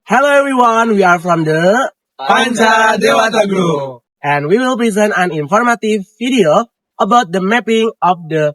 Hello everyone, we are from the Panca Dewata Group. and we will present an informative video about the mapping of the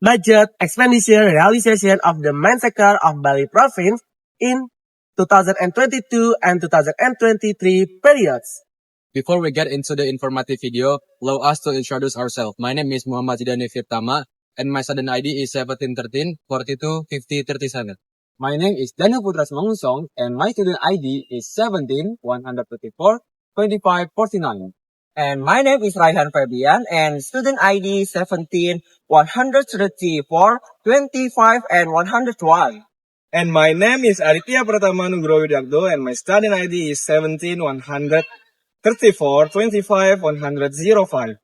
budget expenditure realization of the main sector of Bali Province in 2022 and 2023 periods. Before we get into the informative video, allow us to introduce ourselves. My name is 𝐈𝐍𝐓𝐄𝐑𝐍𝐀 and my student ID is 1713 42 50 37. My name is Daniel Putra Semangunsong and my student ID is 17 134 25 49. And my name is Raihan Febian and student ID 17 134 25 and 112. And my name is Aditya Pratama Nugroho Widyagdo and my student ID is 17 134 25 105.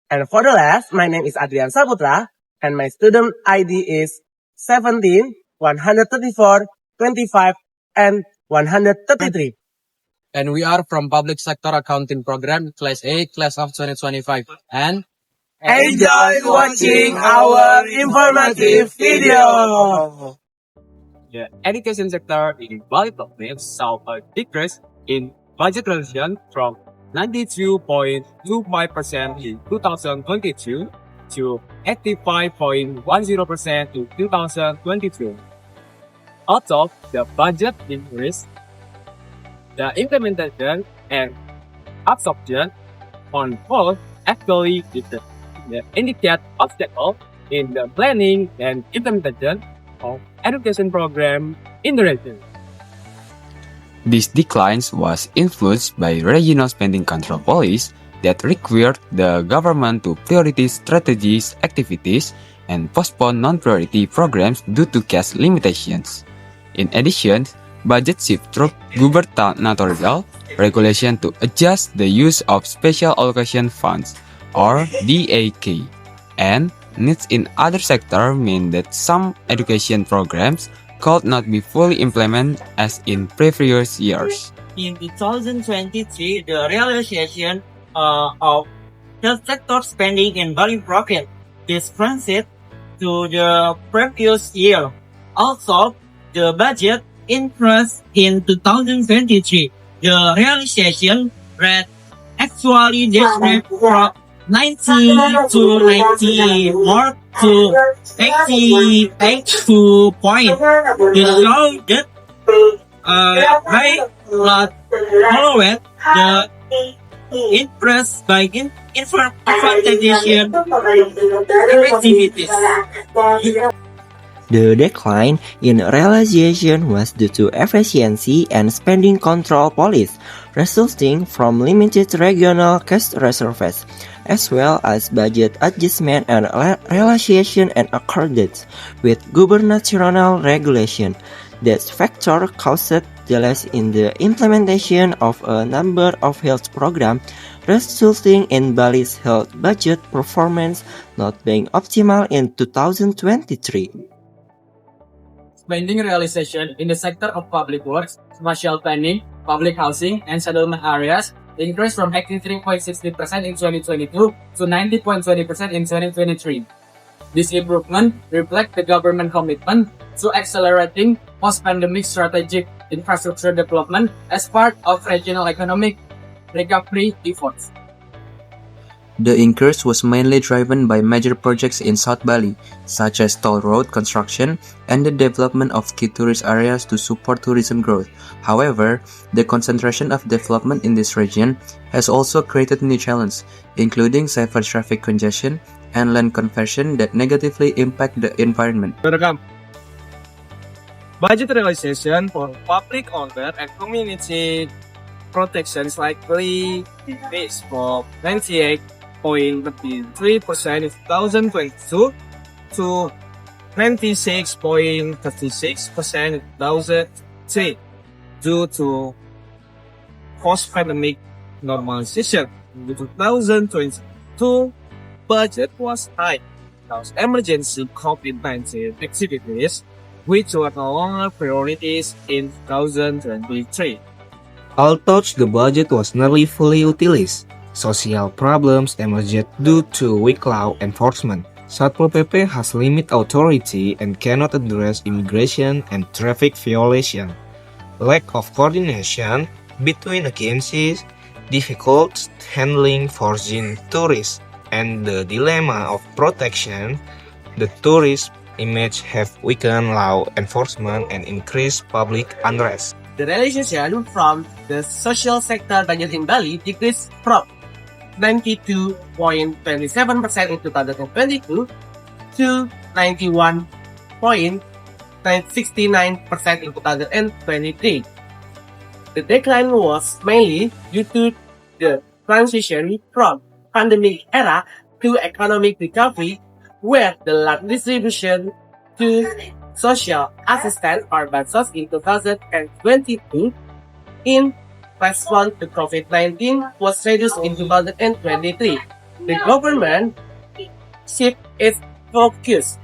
And for the last, my name is Adrian Saputra and my student ID is 17 134 25 and 133. And we are from Public Sector Accounting Program, Class A, Class of 2025. And Enjoy watching our informative video. The education sector in Bali Province saw a decrease in budget realization from 92.25% in 2022 to 85.10% in 2022. Although the budget increased, the implementation and absorption on both actually indicate obstacles in the planning and implementation of education program in the region. This decline was influenced by regional spending control policies that required the government to prioritize strategies, activities, and postpone non-priority programs due to cash limitations. In addition, budget shift through gubernatorial regulation to adjust the use of special allocation funds, or DAK, and needs in other sectors mean that some education programs could not be fully implemented as in previous years. In 2023, the realization of health sector spending in Bali Province differentiated to the previous year. Also, the budget increased in 2023. The realization rate actually decreased from 90 to 94 to 82 points. The result that by followed the increase by implementation activities. The decline in realization was due to efficiency and spending control policies, resulting from limited regional cash reserves, as well as budget adjustment and realization and accordance with gubernatorial regulation. This factor caused delays in the implementation of a number of health programs, resulting in Bali's health budget performance not being optimal in 2023. Spending realization in the sector of public works, spatial planning, public housing, and settlement areas increased from 83.60% in 2022 to 90.20% in 2023. This improvement reflects the government commitment to accelerating post-pandemic strategic infrastructure development as part of regional economic recovery efforts. The increase was mainly driven by major projects in South Bali, such as toll road construction and the development of key tourist areas to support tourism growth. However, the concentration of development in this region has also created new challenges, including severe traffic congestion and land conversion that negatively impact the environment. Budget realization for public order and community protection slightly decreased from 98.33% in 2022 to 96.36% in 2003 due to post-pandemic normalization. In 2022, budget was high because emergency COVID-19 activities, which were no longer priorities in 2023. Although the budget was nearly fully utilized, social problems emerged due to weak law enforcement. Satpol PP has limited authority and cannot address immigration and traffic violation. lack of coordination between agencies, difficult handling for tourists, and the dilemma of protection, the tourist image have weakened law enforcement and increased public unrest. The realization from the social sector budget in Bali decreased from 92.27% in 2022 to 91.69% in 2023. The decline was mainly due to the transition from pandemic era to economic recovery, where the large distribution to social assistance or bansos in 2022 in response to COVID-19 was reduced in 2023. The government shifted its focus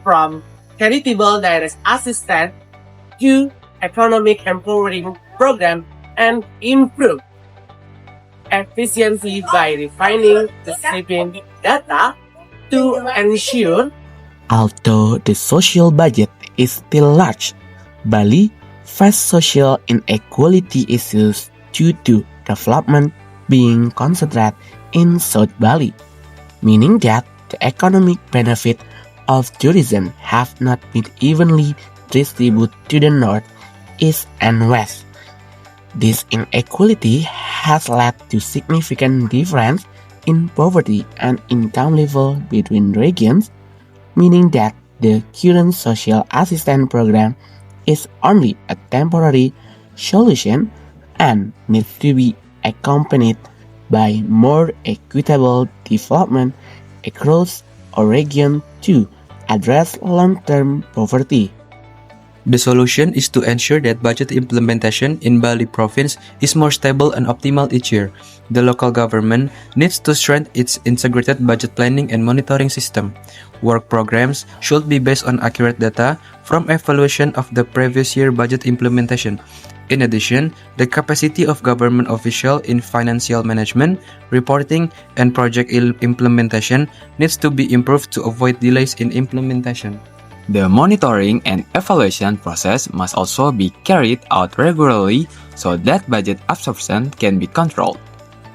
from charitable direct assistance to economic empowering program and improve efficiency by refining the shipping data to ensure. Although the social budget is still large, Bali faces social inequality issues due to development being concentrated in South Bali, meaning that the economic benefit of tourism have not been evenly distributed to the north, east, and west. This inequality has led to significant difference in poverty and income level between regions, meaning that the current social assistance program is only a temporary solution and needs to be accompanied by more equitable development across a region to address long-term poverty. The solution is to ensure that budget implementation in Bali Province is more stable and optimal each year. The local government needs to strengthen its integrated budget planning and monitoring system. Work programs should be based on accurate data from evaluation of the previous year budget implementation. In addition, the capacity of government officials in financial management, reporting, and project implementation needs to be improved to avoid delays in implementation. The monitoring and evaluation process must also be carried out regularly so that budget absorption can be controlled.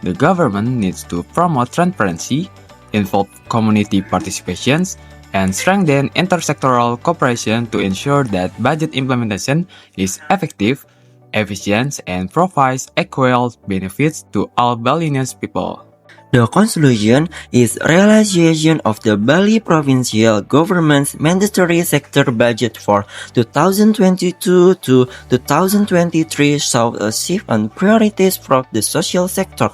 The government needs to promote transparency, involve community participations, and strengthen intersectoral cooperation to ensure that budget implementation is effective, efficient, and provides equal benefits to all Balinese people. The conclusion is realization of the Bali Provincial Government's mandatory sector budget for 2022 to 2023 saw a shift in priorities from the social sector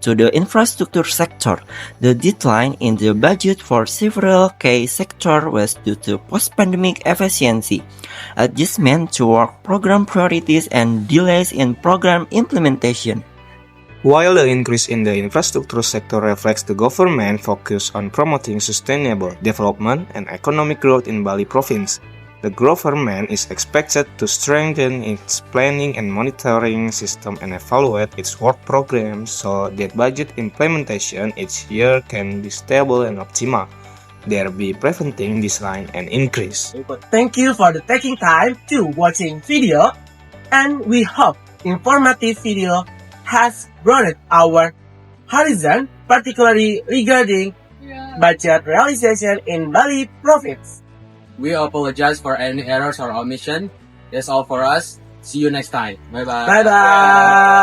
to the infrastructure sector. The decline in the budget for several key sectors was due to post-pandemic efficiency, adjustment to work program priorities, and delays in program implementation. While the increase in the infrastructure sector reflects the government's focus on promoting sustainable development and economic growth in Bali Province, the government is expected to strengthen its planning and monitoring system and evaluate its work programs so that budget implementation each year can be stable and optimal, thereby preventing decline and increase. Thank you for taking time to watching video, and we hope informative video has broadened our horizon, particularly regarding budget realization in Bali Province. We apologize for any errors or omission. That's all for us. See you next time. Bye-bye. Bye-bye.